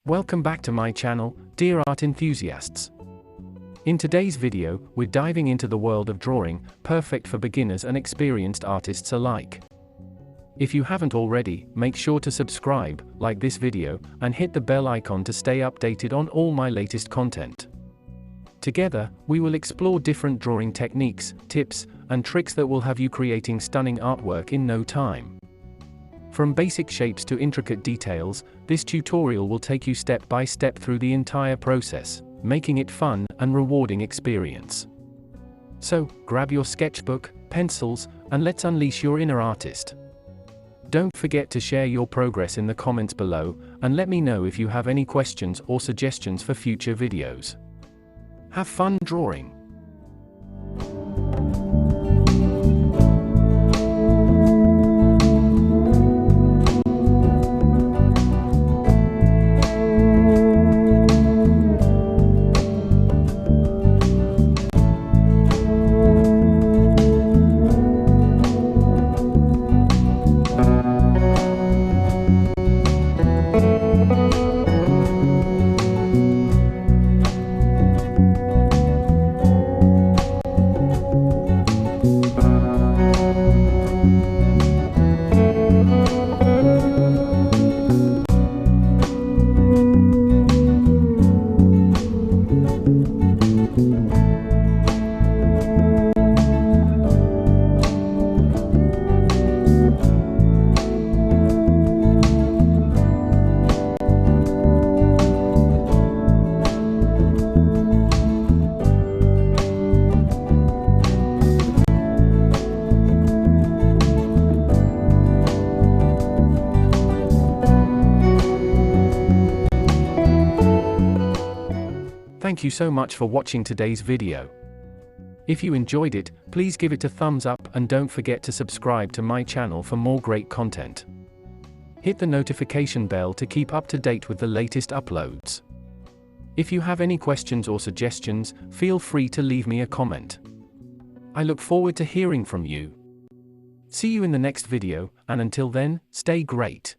Welcome back to my channel, dear art enthusiasts. In today's video, we're diving into the world of drawing, perfect for beginners and experienced artists alike. If you haven't already, make sure to subscribe, like this video, and hit the bell icon to stay updated on all my latest content. Together, we will explore different drawing techniques, tips, and tricks that will have you creating stunning artwork in no time. From basic shapes to intricate details, this tutorial will take you step by step through the entire process, making it fun and rewarding experience. So, grab your sketchbook, pencils, and let's unleash your inner artist. Don't forget to share your progress in the comments below, and let me know if you have any questions or suggestions for future videos. Have fun drawing! Thank you so much for watching today's video. If you enjoyed it, please give it a thumbs up and don't forget to subscribe to my channel for more great content. Hit the notification bell to keep up to date with the latest uploads. If you have any questions or suggestions, feel free to leave me a comment. I look forward to hearing from you. See you in the next video, and until then, stay great.